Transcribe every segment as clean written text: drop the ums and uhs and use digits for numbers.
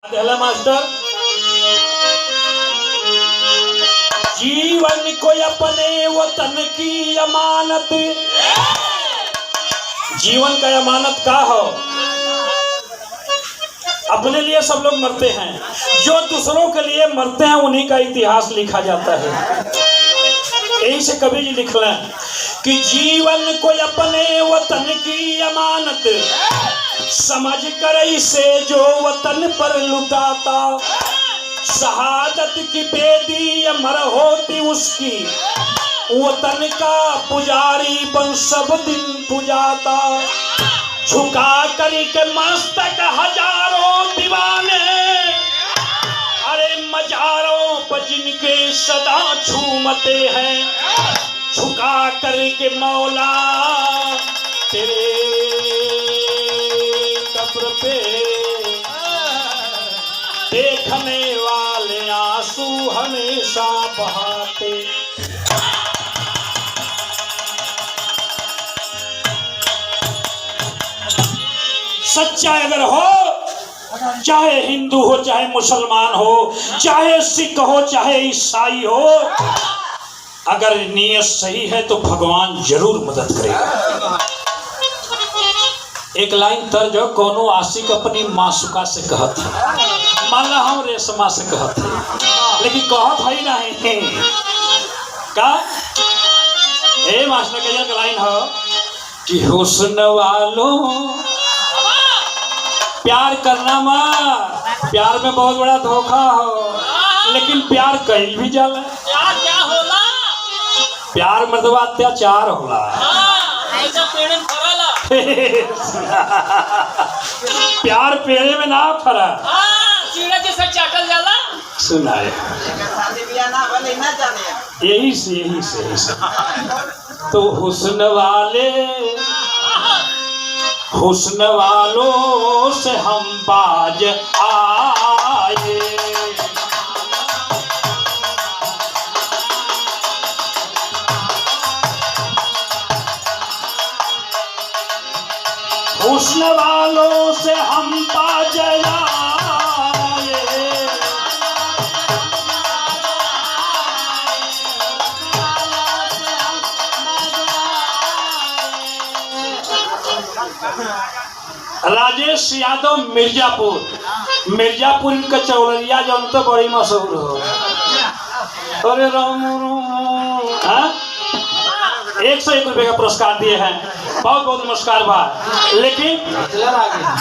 Hello master. जीवन को अपने वतन की अमानत, जीवन का अमानत का हो। अपने लिए सब लोग मरते हैं, जो दूसरों के लिए मरते हैं उन्हीं का इतिहास लिखा जाता है। यही से कवि जी लिख रहे हैं कि जीवन को अपने वतन की अमानत समझ कर इसे जो वतन पर लुटाता, शहादत की बेदी अमर होती उसकी, वतन का पुजारी बन सब दिन पुजाता। झुका कर के मस्तक हजारों दीवाने, अरे मजारों पर जिनके सदा झूमते हैं, झुका कर के मौला तेरे कब्र पे देखने वाले आंसू हमेशा बहाते। सच्चा अगर हो, चाहे हिंदू हो, चाहे मुसलमान हो, चाहे सिख हो, चाहे ईसाई हो, अगर नीयत सही है तो भगवान जरूर मदद करेगा। एक लाइन तर्ज कोनो आशिक अपनी मासूका से कहत है, माना हम रेशमा से कहत है, लेकिन कहत है नहीं का। ए मास्टर का लाइन हो कि हुस्न वालों प्यार करना मां, प्यार में बहुत बड़ा धोखा हो, लेकिन प्यार कहीं भी जाला। क्या होला? प्यार मर्दवा अत्याचार होला। प्यार पेड़े में ना फरा, जैसा चाटल जाला। सुनाए यही से तो हुस्न वालों से हम बाज आए, हुस्न वालों से हम बाज आए, राजेश यादव मिर्जापुर का चौलरिया जो तो बड़ी मशहूर हो। अरे राम 101 रुपए का पुरस्कार दिए हैं, बहुत बहुत नमस्कार भाई। लेकिन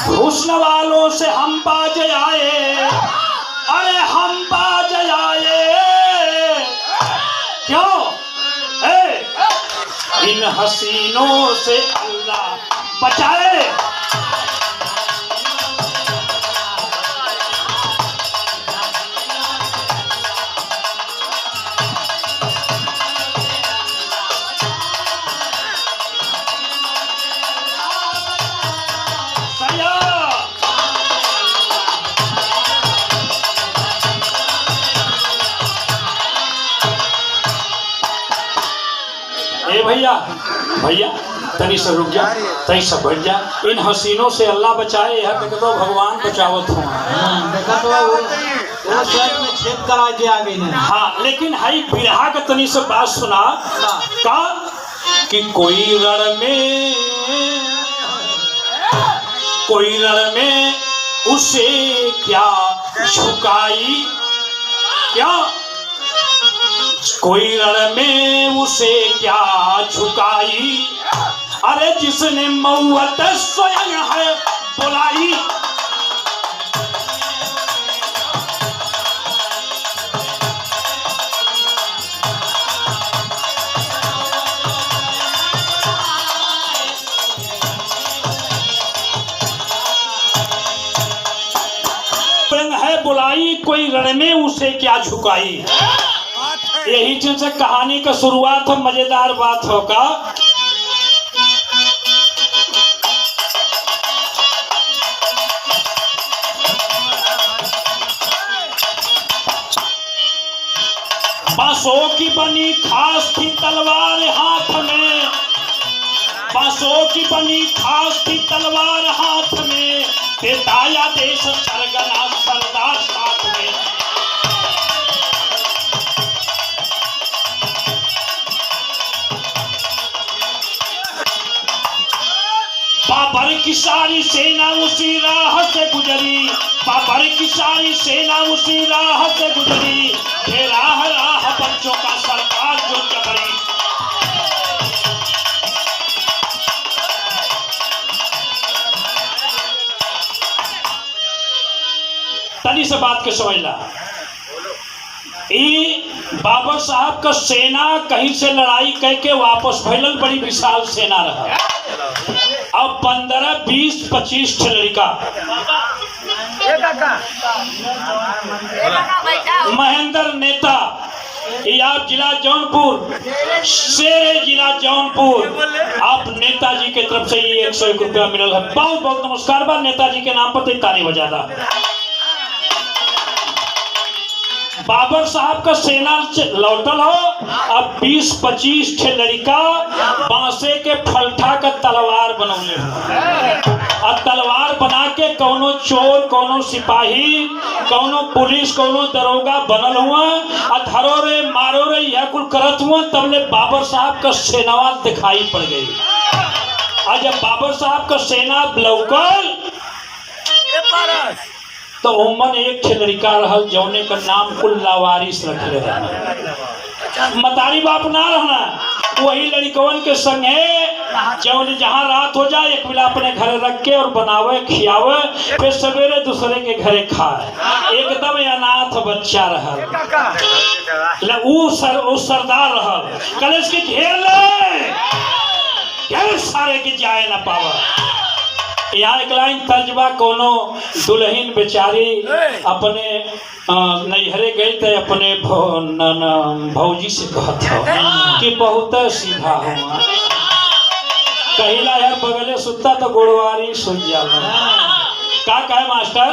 हुस्न वालों से हम बाज आए, अरे हम बाज आए क्यों? इन हसीनों से अल्लाह बचाए। भैया तनी से रुक जा, तनी से बैठ जा। इन हसीनों से अल्लाह बचाए, यह तो भगवान बचावत हो। छेद करा के आ गई। हाँ, लेकिन हाई बिरहा का तनी से बात सुना का कि कोई रण में उसे क्या झुकाई, क्या कोई रण में उसे क्या झुकाई, अरे जिसने मौत स्वयं है बुलाई। है बुलाई कोई रण में उसे क्या झुकाई। यही चीज से कहानी का शुरुआत हो, मजेदार बात होगा। बांसों की बनी खास थी तलवार हाथ में, बांसों की बनी खास थी तलवार हाथ में, बेताया देश सरगना सरदार सारी सेना उसी राह से गुजरी, बाबर की सारी सेना उसी राह से गुजरी, ये राह बच्चों का सरकार जो जबरी। तनी से बात के समझला, बाबर साहब का सेना कहीं से लड़ाई करके वापस भैलन, बड़ी विशाल सेना रहा। अब 15, 20, 25 लड़का महेंद्र नेता, आप जिला जौनपुर, शेर जिला जौनपुर, आप नेताजी के तरफ से ये 101 रुपया मिलल है। बहुत बहुत नमस्कार बा नेताजी के नाम पर, ताली बजादा। बाबर साहब का सेना लौटल हो। अब 20-25 लड़का बांसे के फलठा का तलवार बनौले हो, और तलवार बना के कौनो चोर, कौनो सिपाही, कौनो पुलिस, कौनो दरोगा बनल हुआ, और धरो रे मारो रे यह कुल करत हुआ। तबले बाबर साहब का सेनावा दिखाई पड़ गई। और जब बाबर साहब का सेना लौकल तो उमन एक लड़का रहल जौने का नाम कुल लावारिस रखले रहे। मतारी बाप ना रहना, वही लड़कवन के संगे जौन जहाँ रात हो जाए एक बेला अपने घरे रख के और बनावे खियावे, फिर सवेरे दूसरे के घरे खाए। एकदम अनाथ बच्चा रहल। उ सरदार रहल, कलेश की घेर ले, घेर सारे के जाए ना पावा। यहाँ एक लाइन तर्जबा, कोनो दुल्हन बेचारी अपने नैहरे गई तो अपने भौजी से कहत हो कि बहुत सीधा हुआ, कहिला यार बगले सुता तो गोड़वारी सुन जाला। का कहे मास्टर?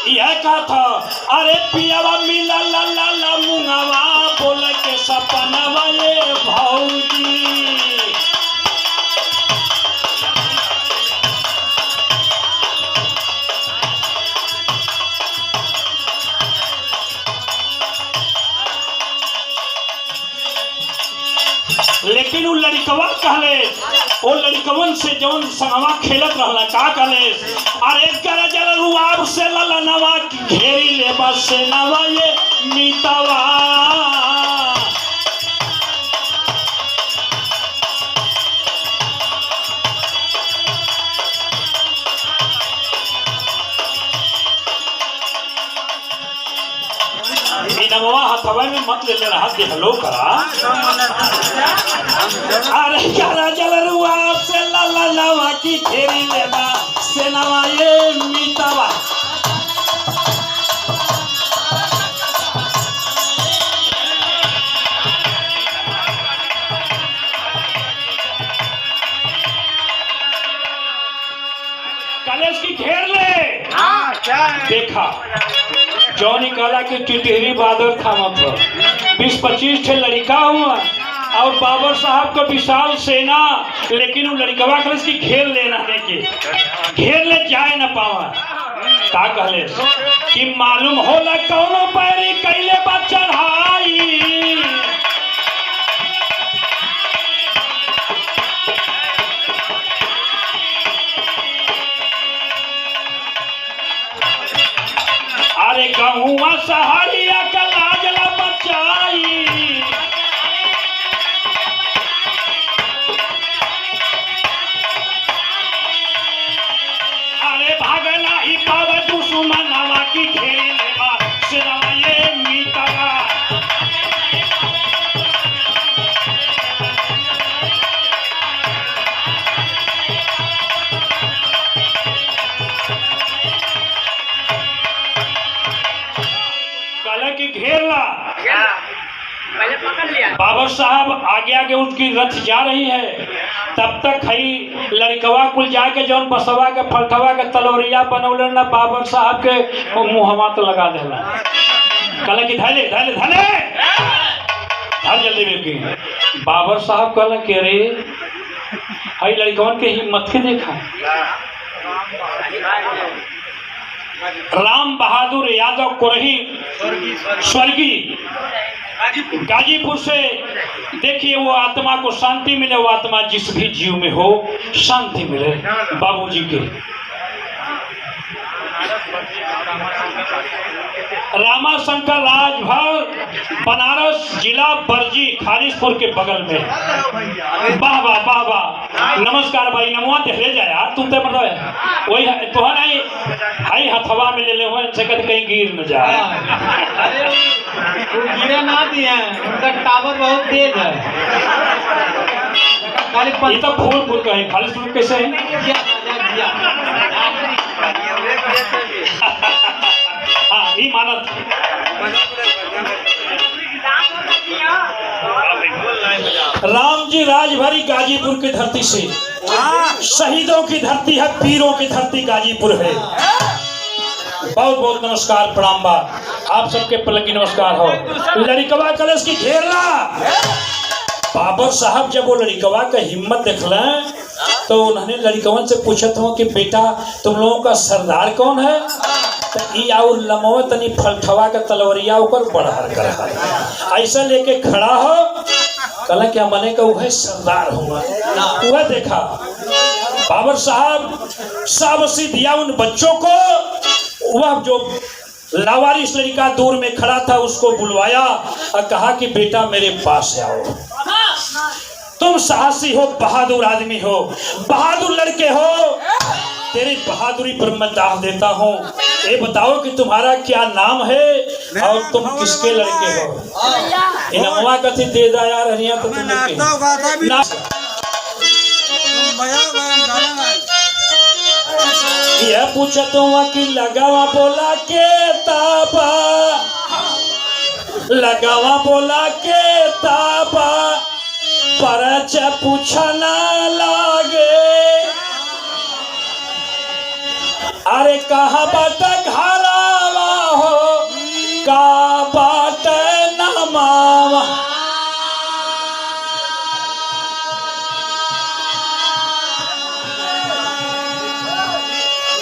यह का था, अरे पियावा मिला ला ला ला मुंगावा, बोल के सपनवा ये भौजी। लेकिन वो लड़कवा कहले, वो लड़कवन से जौन संगवा खेलत रहला, का कहले, अरे गरजल रुआब से ललनवा की घेरी ले बस से नवा ये मीतवा। नमवा हथवा में मत ले रहा दे हलो करा। अरे गरजल रुआब से ललनवा की घेरी ले बस से नवा ये मीतवा। कलेश की घेर ले। देखा जौनी कहला कि टिटहरी बादर था, मतलब 20-25 लड़का हुआ और बाबर साहब का विशाल सेना, लेकिन वो लड़कवा कलेश की घेर लेना है कि घेर ले जाए न पावा। का कहले कि मालूम होला कौनो पैरी कैले बा चढ़ाई, अरे गहुआ सहारिया का लाजला बचाई। अरे भागना ही पावे दुश्मनवा की घेरी लेवा सिरवा ये मीतवा। की घेरला, बाबर साहब आगे आगे उनकी रथ जा रही है। तब तक हई लड़कवा कुल जाके जौन बसवा के फलठवा के तलवरिया बनौले ना, बाबर साहब के मुहवा तो लगा देला। कहला कि धले धले धले धर जल्दी में। बाबर साहब कहला कि अरे हई लड़कवन के हिम्मत के देखा, राम बहादुर यादव कुरही स्वर्गीय गाजीपुर से, देखिए वो आत्मा को शांति मिले, वो आत्मा जिस भी जीव में हो शांति मिले। बाबूजी के रामाशंकर राजभर बनारस जिला बरजी खालिशपुर के बगल में। वाह वाह वाह वाह, नमस्कार भाई, नमवा देख जा यार, तुम तो मतलब वही तो है नहीं, हाई हथवा में ले ले हो इनसे कद कहीं गिर न जाए। गिरे ना दिए, उनका टावर बहुत तेज है। ये तो फूलपुर का है, खालिशपुर कैसे है? हाँ ये मानत राम जी राजभरी गाजीपुर की धरती से, शहीदों की धरती है, पीरों की धरती गाजीपुर है। बहुत बहुत नमस्कार प्रणाम बा आप सबके पलकी नमस्कार हो। लड़िकवा कलश की घेरना बाबर साहब जब वो लड़िकवा का हिम्मत देखला तो उन्होंने लड़िकवन से पूछत हो कि बेटा तुम लोगों का सरदार कौन है? और लमो तनी फलठवा का तलवरिया ऊपर बढ़ार कर ऐसा लेके खड़ा हो, कल क्या मने का वह सरदार होगा। वह देखा बाबर साहब शाबाशी दिया उन बच्चों को, वह जो लावारिस लड़का दूर में खड़ा था उसको बुलवाया और कहा कि बेटा मेरे पास आओ, तुम साहसी हो, बहादुर आदमी हो, बहादुर लड़के हो, तेरी बहादुरी पर मैं दाव देता हूँ। ये बताओ कि तुम्हारा क्या नाम है और तुम किसके लड़के हो? इनामा कथी दे दा यार, हरिया तो तुम यह पूछा तो कि लगावा बोला के ताबा, लगावा बोला के ताबा, परच पूछना लागे, अरे कहाँ बाट घरावा हो, का बाट नमावा।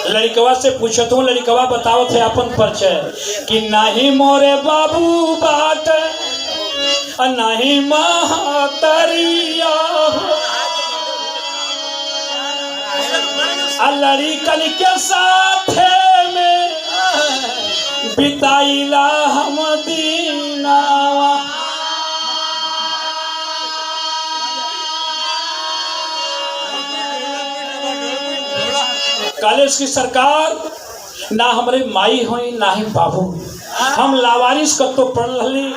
लड़कवा से पूछत हूँ, लड़कवा बताओ थे अपन परिचय कि नहीं मोरे बाबू बाट नहीं महातरिया, लड़िकन के साथ में बिताइला हम दीनावा। कॉलेज की सरकार ना हमारे माई हुई ना ही बाबू, हम लावारिस कब तो पढ़ रही,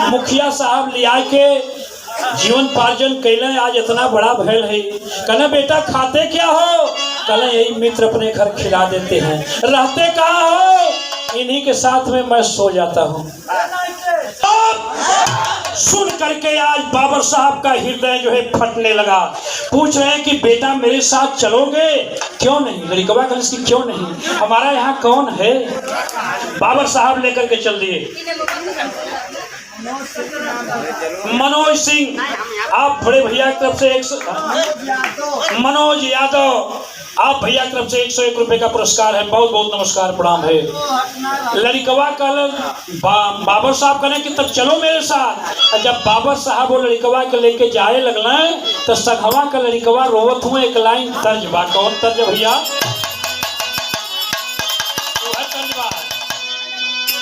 मुखिया साहब लिया के जीवन पार्जन कैले, आज इतना बड़ा भैल है। कहना बेटा खाते क्या हो? कहना यही मित्र अपने घर खिला देते हैं। रहते कहाँ हो? इन्हीं के साथ में मैं सो जाता हूँ। सुन करके आज बाबर साहब का हृदय जो है फटने लगा। पूछ रहे हैं कि बेटा मेरे साथ चलोगे? क्यों नहीं? लड़िकवा कलश की क्यों नहीं, हमारा यहाँ कौन है? बाबर साहब लेकर के चल दिए। मनोज सिंह, आप बड़े भैया की तरफ से मनोज यादव, आप भैया की तरफ से 101 रुपए का पुरस्कार है। बहुत बहुत नमस्कार प्रणाम है। लड़िकवा कल बाबर साहब कहने कि तब चलो मेरे साथ। जब बाबर साहब वो लड़िकवा के लेके जाए लगना तो सघवा का लड़िकवा रोवत हुए एक लाइन तर्ज बा। कौन तर्ज भैया?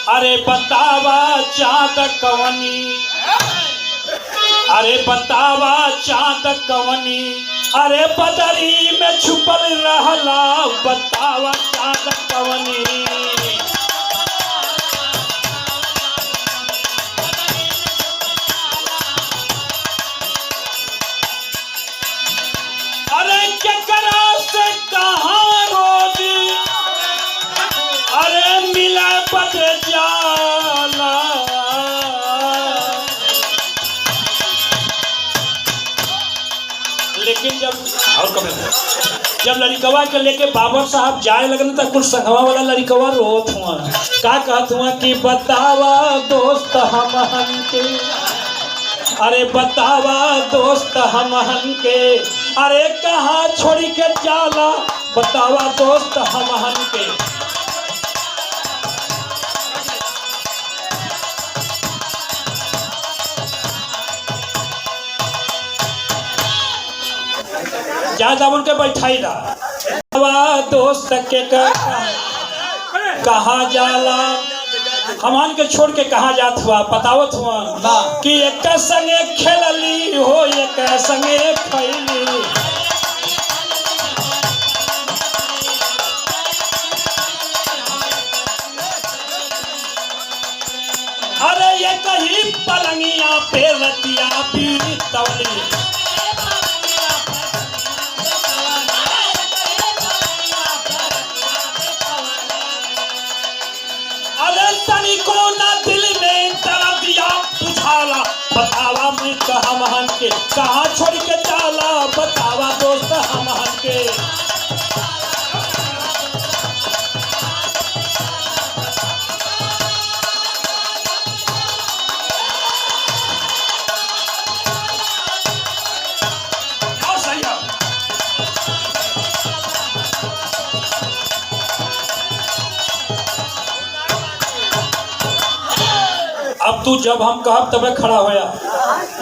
अरे बतावा चाँद कवनी, अरे बतावा चाँद कवनी, अरे बदरी में छुपल रहला, बतावा चाँद कवनी। अरे केकरा से कहाँ रोजी, अरे मिला बद जाला। लेकिन जब लड़िकवा के लेके बाबर साहब जाए लगन तक कुछ संगवा वाला लड़िकवा रोत हुआ, का कहत हुआ कि बतावा दोस्त हमहन के, अरे बतावा दोस्त हमहन के, अरे कहाँ छोड़ी के जाला, बतावा दोस्त हमहन के। ज्यादा उनके बैठाई दा दोस्त के कहा जाला हमान के छोड़ के कहा जात हुआ बतावत हुआ कि एक संगे खेलली हो एक संगे खैली। अरे ये कहीं पलंगिया पे रतिया बीतवली। अरे तनी को ना दिल में दर्द दिया बुझाला बतावा मृत हमहन के कहाँ छोड़ के चाला बतावा दोस्त हमहन के। अब तू जब हम कहब तब खड़ा होया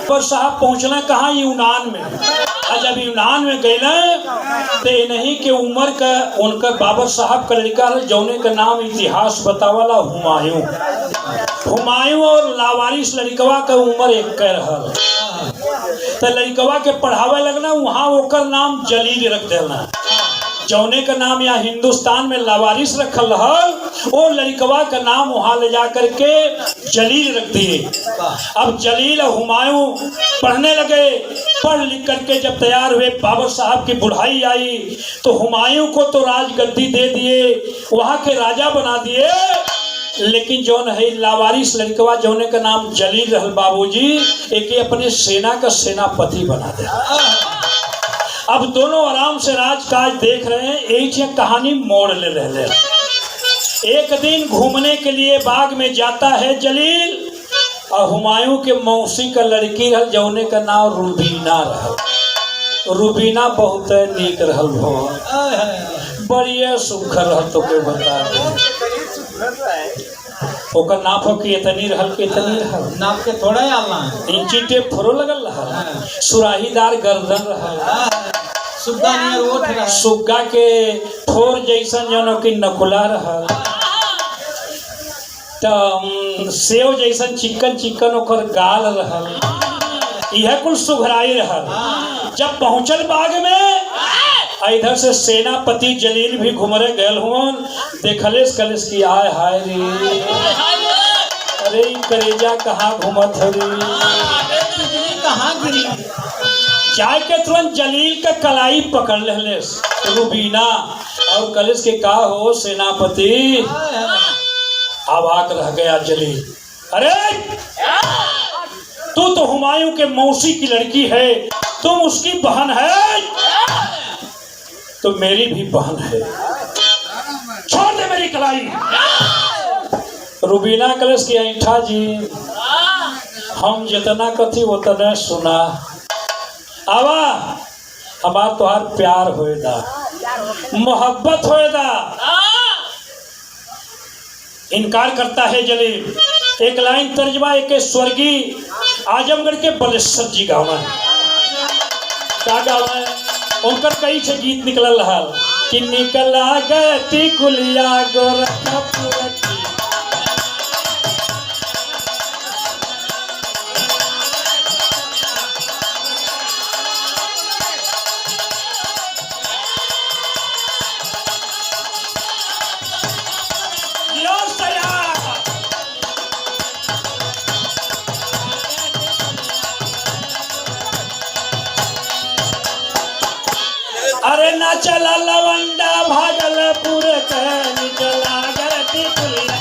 पर साहब पहुंचना कहाँ यूनान में। और जब यूनान में गए तो नहीं के उम्र का उनका बाबर साहब का लड़का जौने का नाम इतिहास बतावाला हुमायूं। हुमायूं और लावारिस लड़कवा का उम्र एक कह रहल तो लड़कवा के पढ़ावे लगना वहाँ ओकर नाम जलील रख देना। जौने का नाम यहाँ हिंदुस्तान में लावारिस रखल रहल वो लड़कवा का नाम वहाँ ले जा करके जलील रख दिए। अब जलील हुमायूं पढ़ने लगे। पढ़ लिख करके जब तैयार हुए बाबर साहब की बुढ़ाई आई तो हुमायूं को तो राजगद्दी दे दिए वहाँ के राजा बना दिए। लेकिन जौन है लावारिस लड़कवा जौने का नाम जलील रहल बाबूजी एक अपने सेना का सेनापति बना दिया। अब दोनों आराम से राजकाज देख रहे हैं। एक कहानी मोड़ ले रहे। एक दिन घूमने के लिए बाग में जाता है जलील और हुमायूं के मौसी का लड़की रहल जौने का नाम रुबीना रहल। रुबीना बहुत नीक रहल बढ़िया सुखर रहल तो के बता ओकर नाप की इतनी रहल के इतनी रहल नाप के थोड़ा ही आलना इंची टेप थोड़ो लगल रहल सुराहीदार गर्दन रहल सुग्गा नियर ओठ रहल सुग्गा के ठोर जैसन जौन की नकुला रहल तो सेव जैसन चिकन चिकन ओकर गाल रहल। यह कुल सुघराई रहल। जब पहुंचल बाग में इधर से सेनापति जलील भी घुमरे गयल हुन देखलेस कलेस की आय हाय रे अरे करेजा कहाँ घूमत हरी कहाँ गिरी जाए के तुरंत जलील का कलाई पकड़ लेस रुबीना और कलेस के का हो सेनापति आवाक रह गया जलील। अरे तू तो हुमायूं के मौसी की लड़की है तुम उसकी बहन है तो मेरी भी बहन है छोड़ दे मेरी कलाई। रुबीना कलेस की ऐठा जी हम जितना कथी उतना सुना आवा हमार तुहार प्यार होएदा मोहब्बत होएदा। इनकार करता है जलील। एक लाइन तर्जमा एक स्वर्गीय आजमगढ़ के बलेश्वर जी गावा का गावा उनकर कई से गीत निकल रहा कि निकला गती कुलिया गोरखपुर की अरे ना चला लवंडा भागलपुर के निकला गती कुलिया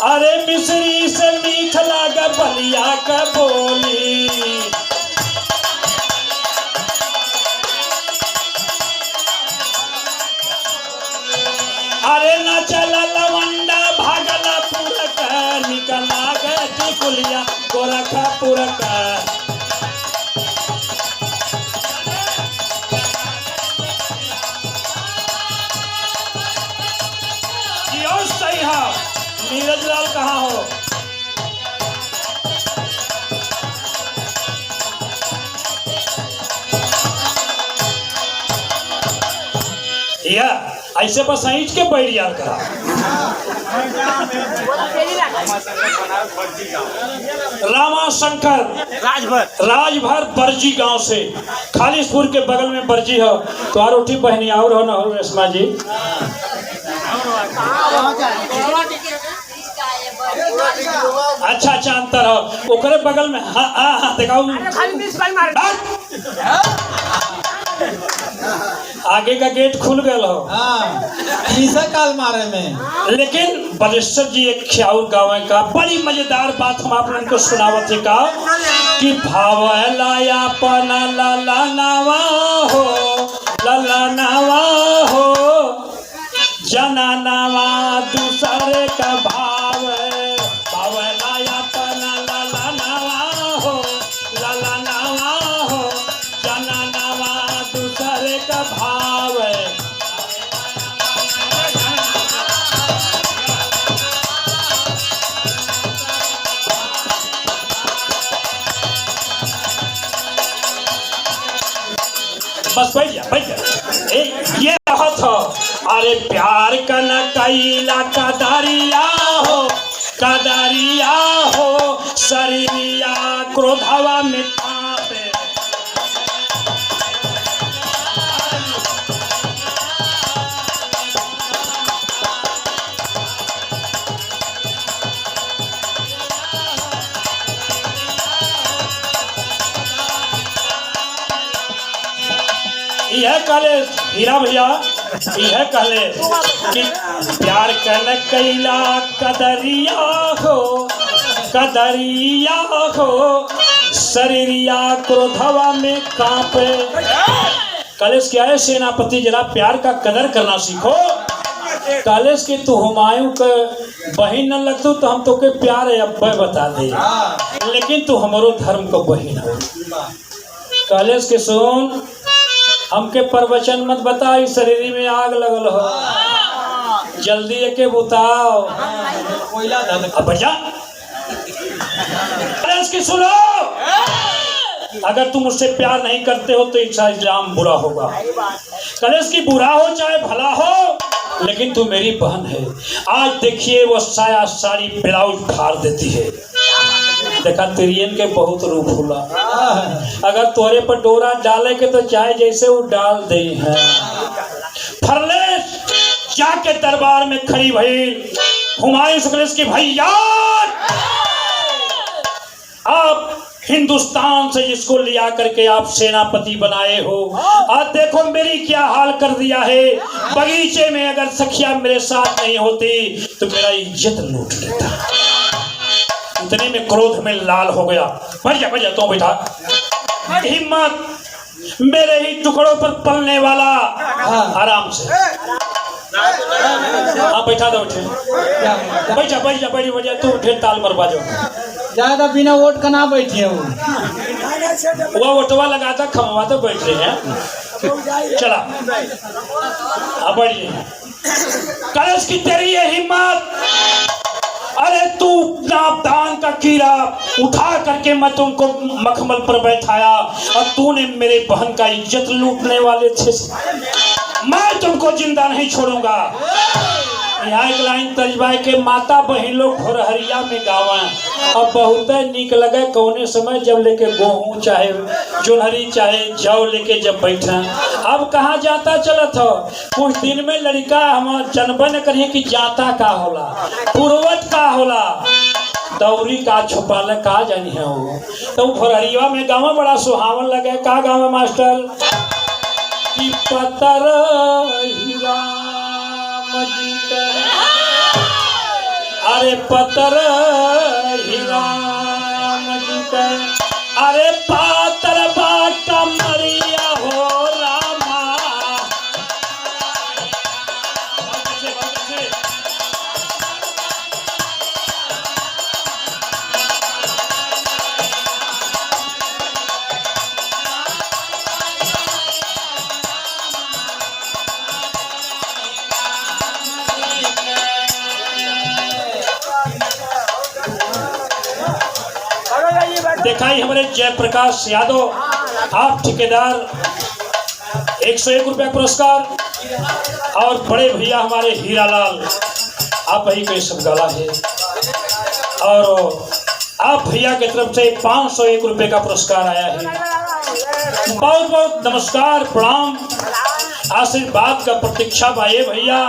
अरे मिश्री से मीठ लागा बलिया का बोली अरे ना चला जियो सही है। नीरज लाल कहाँ हो? या ऐसे बस ऐंठ के बैठ यार करा। रामा शंकर राजभर बरजी गांव से, खालिशपुर के बगल में बरजी हो। तो आ रोटी पहनी और हो ना हो रेशमा जी? अच्छा अच्छा अंतर हो ओकरे बगल में। हाँ हाँ हाँ दिखाओ। आगे का गेट खुल गया हो। काल मारे में। लेकिन बलेश्वर जी एक ख्याल गावे का बड़ी मजेदार बात हम आप लोगों को सुनावत है का कि भाव लाया पना लाला नावा हो, लाला नावा हो, जना नावा दूसरे का भाव, भाव लाया पना लाला नावा हो, लाला नावा हो, जना नावा दूसरे का भाव। बस बैठ जा बैठ जा। ये बहुत हो। अरे प्यार का न कैला कदरिया हो, कदरिया हो, शरीरिया क्रोधवा में कांपे। यह कहले हीरा भैया, यह कहले कि प्यार करने कैला कदरिया हो, कदरिया हो, शरीरिया क्रोधवा में कांपे। कलेश क्या है सेनापति, जरा प्यार का कदर करना सीखो। कलेश की तू हुमायूं के बहन न लगतू तो हम तो के प्यार है अब बता दे, लेकिन तू हमारो धर्म को बहन हो। कलेश के सुन, हमके प्रवचन मत बता, इस शरीर में आग लगल हो, जल्दी एके बुताओ। अब बजा की सुनो, अगर तुम मुझसे प्यार नहीं करते हो तो इसका इल्जाम बुरा होगा। कलेश की बुरा हो चाहे भला हो, लेकिन तू मेरी बहन है। आज देखिए वो साया साड़ी ब्लाउज फाड़ देती है। देखा तिरियन के बहुत रूप हुआ। अगर तोरे पर डोरा डाले के तो चाहे जैसे वो डाल दे हैं। फरलेस जाके दरबार में खड़ी भई हुमायूं शुक्लेश की भैया, आप हिंदुस्तान से जिसको लिया करके आप सेनापति बनाए हो, आज देखो मेरी क्या हाल कर दिया है। बगीचे में अगर सखिया मेरे साथ नहीं होती तो मेरा इज्जत लूट लेता। इतने में क्रोध में लाल हो गया। बढ़ जा तो बेटा, हिम्मत मेरे ही टुकड़ों पर पलने वाला। आराम से हाँ बैठा दो, उठे बैठ जा तू उठे, ताल मरवा जाओ। ज्यादा बिना वोट का ना बैठे वो वोटवा लगाता खमवा तो बैठ रहे हैं। चला अब बढ़िए। कलश की तेरी ये हिम्मत, अरे तू नापदान का कीड़ा उठा करके मैं तुमको मखमल पर बैठाया और तूने मेरे बहन का इज्जत लूटने वाले थे। मैं तुमको जिंदा नहीं छोड़ूंगा। यहाँ एक लाइन तजबाई के माता बहन लोग घोरहरिया में गावा अब बहुत निक लगे कौने समय जब लेके गेहूँ चाहे जोनहरी चाहे जौ लेके जब बैठा। अब कहाँ जाता चलत हो। कुछ दिन में लड़का हम जनबे न करिए कि जाता का होला, पूर्वत का होला, दौरी का छुपाल का जानी है वो। तो घोरहरिया में गाँव बड़ा सुहावन लगे। का गाँव मास्टर की पतर अरे पतर राम जी के, अरे पातर बाटा मरिया हो रामा। देखा ही हमारे जयप्रकाश यादव, आप ठेकेदार, 101 रुपया पुरस्कार। और बड़े भैया हमारे हीरालाल, आप ही को सब गाला है। और आप भैया की तरफ से 501 रुपये का पुरस्कार आया है। बहुत बहुत नमस्कार, प्रणाम, आशीर्वाद का प्रतीक्षा बाए भैया।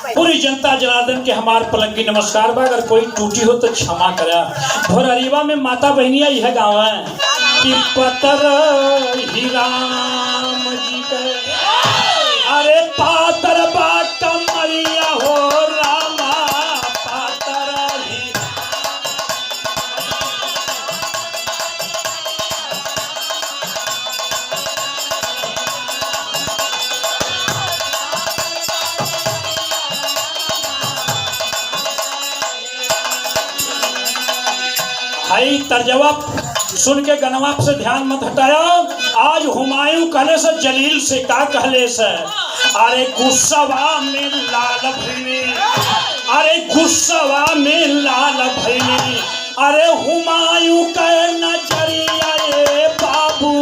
पूरी जनता जनार्दन के हमार पलक की नमस्कार बा। अगर कोई टूटी हो तो क्षमा करा। भोररीवा में माता बहनिया यह गाँव है कि पतर ही राम जी के, अरे पातर बा कमरिया हो रामा, पातर ही। भाई तर्जवा सुन के गनवा से ध्यान मत हटाया। आज हुमायूं कहले से जलील से का कहले से, अरे गुस्सावा में लाल भैनी, अरे गुस्सावा में लाल भैनी, अरे हुमायूं के नजरिया ये बाबू।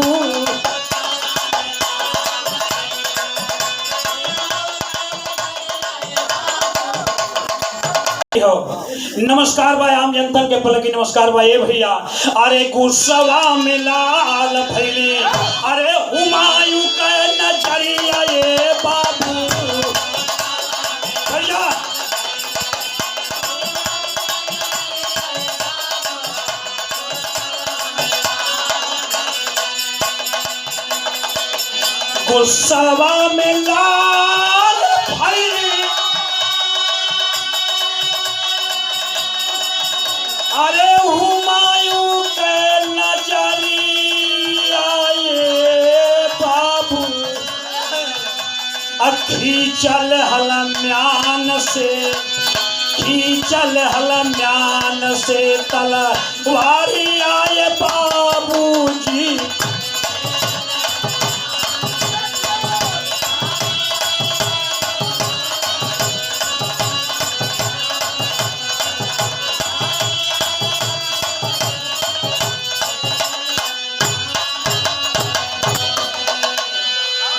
नमस्कार भाई, आम जनता के पल की नमस्कार भाई ये भैया। अरे गुस्सावा में लाल भैली, अरे हुमायूं के नजरिया ये बाबू भैया। गुस्सावा में लाल भैली, अरे हुमायूं के नजरिया ये बाबू। खींचल हलम्यान से, खींचल हलम्यान से तलवारी आए बाबू जी।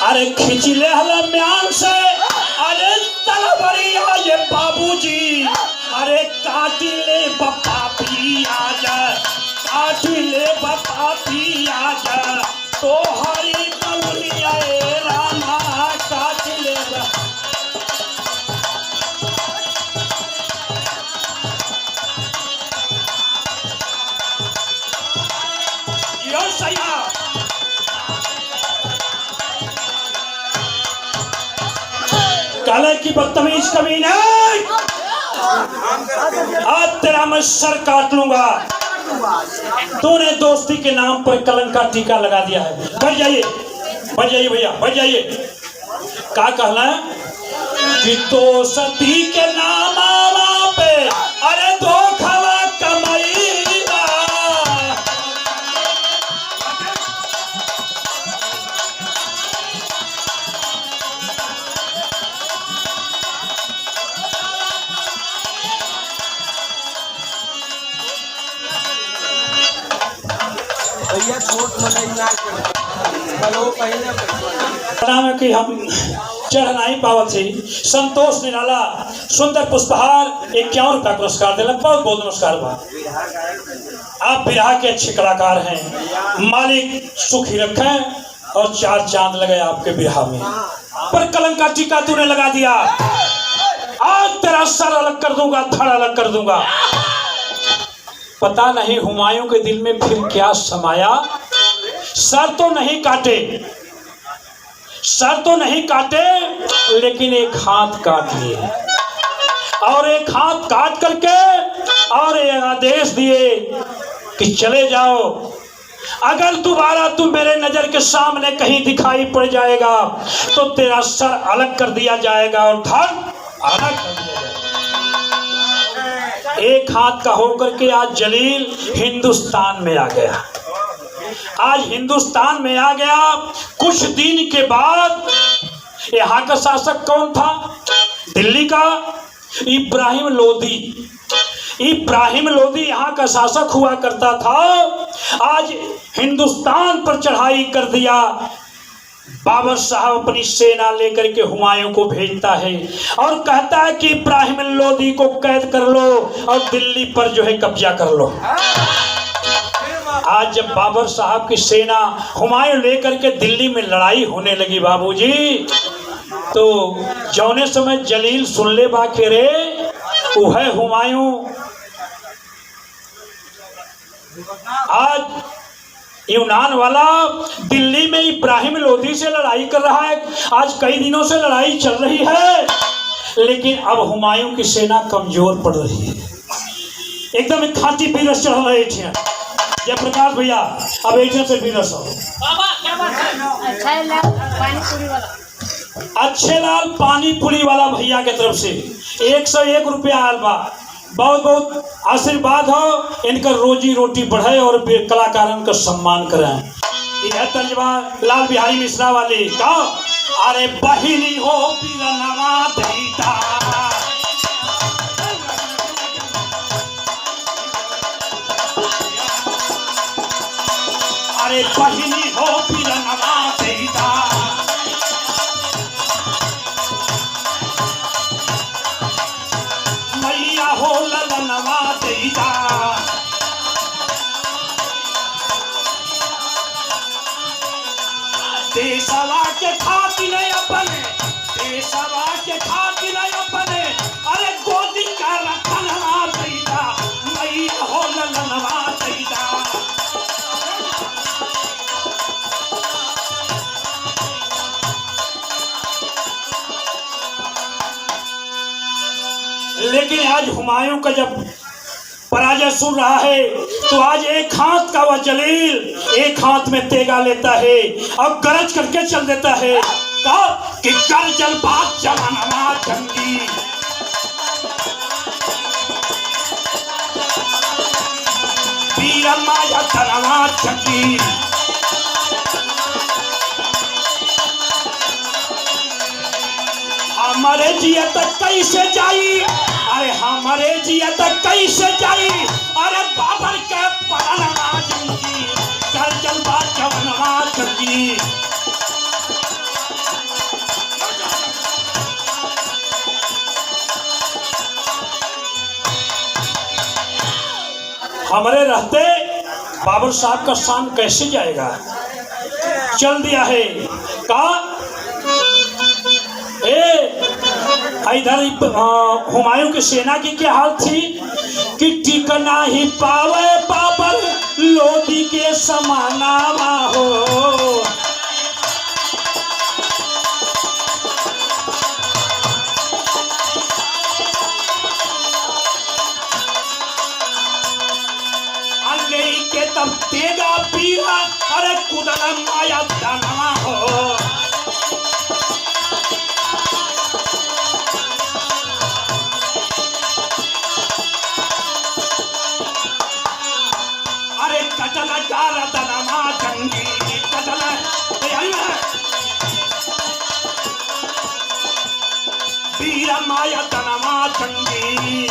अरे खिंचले हलम्यान से, अरे तलवारी आए बाबूजी। अरे काटिले बप्पा पिया जा, काटिले बप्पा पिया जा, तो हरी कलुलिया रामा काटिले। यो सैया काले की बदतमीज कभी नहीं, आज तेरा मैं सर काट लूंगा। तूने दोस्ती के नाम पर कलंक का टीका लगा दिया है। बढ़ जाइए, बढ़ जाइए भैया, बढ़ जाइए। क्या कहना है कि तो सती के नाम पे, अरे दो खवा कमाई। भैया छोट मनई ना करो पहले नाम है कि हम चढ़ नहीं पावत थी। संतोष निराला सुंदर पुष्पहार 51 रुपया पुरस्कार दिलक। बहुत बहुत नमस्कार बा। आप बिरहा के अच्छे कलाकार हैं, मालिक सुखी रखे और 4 चांद लगे आपके बिरहा में। पर कलंक का टीका तूने लगा दिया। आज तेरा सर अलग कर दूंगा, धड़ अलग कर दूंगा। पता नहीं हुमायूं के दिल में फिर क्या समाया। सर तो नहीं काटे, सर तो नहीं काटे, लेकिन एक हाथ काट लिए और एक हाथ काट करके और एक आदेश दिए कि चले जाओ। अगर दोबारा तू मेरे नजर के सामने कहीं दिखाई पड़ जाएगा तो तेरा सर अलग कर दिया जाएगा और धड़ अलग कर दिया जाएगा। एक हाथ का होकर के आज जलील हिंदुस्तान में आ गया। आज हिंदुस्तान में आ गया। कुछ दिन के बाद यहाँ का शासक कौन था? दिल्ली का इब्राहिम लोदी। इब्राहिम लोदी यहाँ का शासक हुआ करता था, आज हिंदुस्तान पर चढ़ाई कर दिया। बाबर साहब अपनी सेना लेकर के हुमायूं को भेजता है और कहता है कि इब्राहिम लोदी को कैद कर लो और दिल्ली पर जो है कब्जा कर लो। आज जब बाबर साहब की सेना हुमायूं लेकर के दिल्ली में लड़ाई होने लगी बाबूजी, तो जौने समय जलील सुन ले बाके रे वो है हुमायूं। आज यूनान वाला दिल्ली में इब्राहिम लोदी से लड़ाई कर रहा है। आज कई दिनों से लड़ाई चल रही है, लेकिन अब हुमायूं की सेना कमजोर पड़ रही है। एकदम एक खाती बीरस चढ़ रहे थे। जयप्रकाश भैया अब एक से बीरस हो। अच्छे लाल पानी पूरी वाला भैया के तरफ से 101 रुपया आल बा। बहुत बहुत आशीर्वाद हो, इनका रोजी रोटी बढ़े और कलाकारन का सम्मान करें। यह तंजवा लाल बिहारी मिश्रा वाली का अरे बहिनी हो पीरनवा देता, अरे बहिनी हो पीरनवा देता, मैया हो ललनवा देता, देशवा के खातिर अपने, देशवा के खातिर अपने, अरे गोदी का रखनवा देता, मैया हो ललनवा देता। लेकिन आज हुमायूं का जब पराजय सुन रहा है तो आज एक हाथ का वह जलील एक हाथ में तेगा लेता है और गरज करके चल देता है कि गर्जल बात जवानवा जंगी, वीर माया धनवा जंगी, हमारे जिया तक कैसे जाई, अरे हमारे जिया तक कैसे जाई, अरे बाबर के पड़नवा जंगी, गर्जल बात जवानवा जंगी। हमारे रहते बाबर साहब का शान कैसे जाएगा। चल दिया है का इधर हुमायूं की सेना की क्या हाल थी कि टिकना ही पावे बाबर लोदी के समानावा हो, अल्ले के तब तेगा पीरा, अरे कुदला माया धनवा हो, वीर माया धनवा जंगी,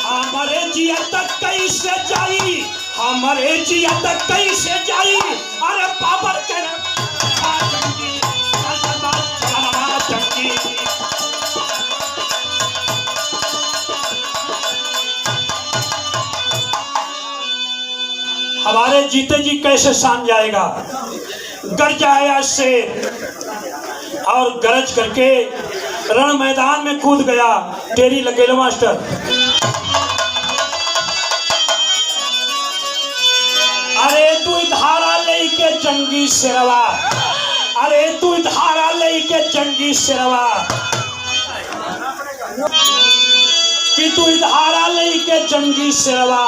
हमारे जिया तक कैसे जाई, हमारे जिया तक कैसे जाई, अरे बाबर के जंगी, जंगी। हमारे जीते जी कैसे शान जाएगा। गरजा आया शेर और गरज करके रण मैदान में कूद गया। टेरी लगेलो मास्टर। अरे तू धारा लेके जंगी शेरवा, अरे तू धारा लेके जंगी शेरवा, कि तू धारा लेके जंगी शेरवा,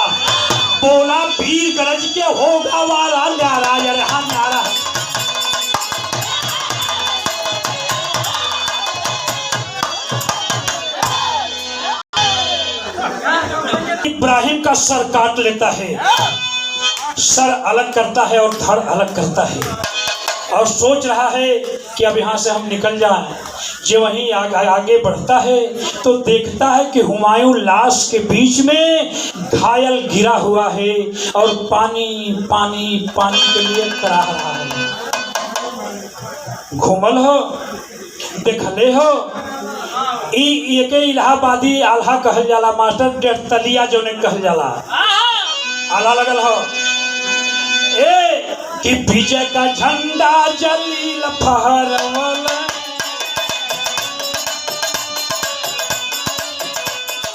बोला वीर गरज के होगा वाला न्यारा, यार हाँ न्यारा। इब्राहिम का सर काट लेता है, सर अलग करता है और धड़ अलग करता है। और सोच रहा है कि अब यहाँ से हम निकल जाएं। जो वहीं आगे बढ़ता है तो देखता है कि हुमायूं लाश के बीच में घायल गिरा हुआ है और पानी पानी पानी के लिए कराह रहा है। घूमल हो, देखले हो, एक इलाहाबादी आल्हा कहल जाला, मास्टर डेढ़तलिया जो ने कहल जाला, आला लगल हो ए कि विजय का झंडा जलील फहरवल,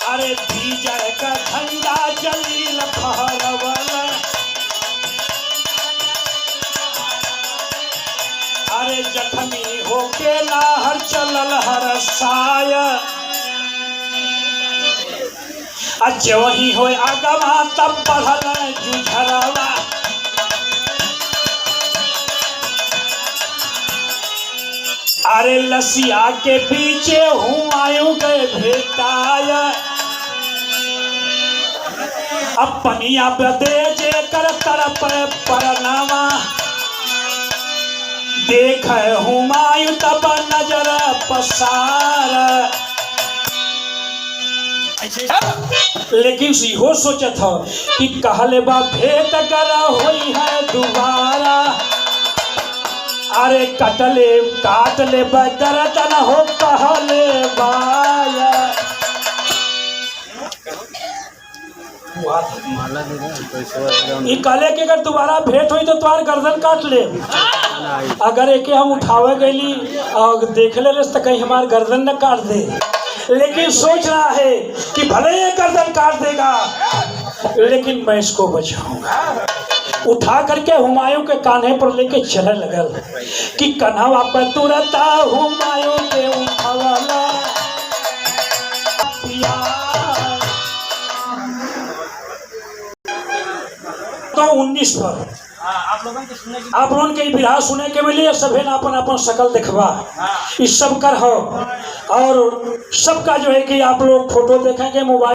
अरे विजय का झंडा जलील फहरवल, अरे जखमी होके नाहर चलल हर साय, अज वही हो आगवा तब बढ़ल जुझरवा, अरे लसिया के पीछे हुमायूं के भेटाय, अपनिया बदे जे कर तरफ परनामा, देख हुमायूं तब नजर पसार। लेकिन इहो सोचत हो कि कहले बा भेंट करा होई है दोबारा, अरे कटले काट ले गर्दन हो कहले बाया, कहले कि अगर दोबारा भेंट हुई तो तुम्हार गर्दन काट ले। अगर एके हम उठावे गईली और देख ले तो कहीं हमार गर्दन न काट दे, लेकिन सोच रहा है कि भले ये गर्दन काट देगा लेकिन मैं इसको बचाऊंगा। उठा करके हुमायूं के कान्हे पर लेके चले लगल कि कन्हवा पर तुरता हुमायूं के उठावला, तो 19 पर आप लोगों के बिरहा सुने के मिली, सभे ना अपन अपन शकल दिखवा, इस सब कर हो और सबका जो है कि आप लोग फोटो देखेंगे मोबाइल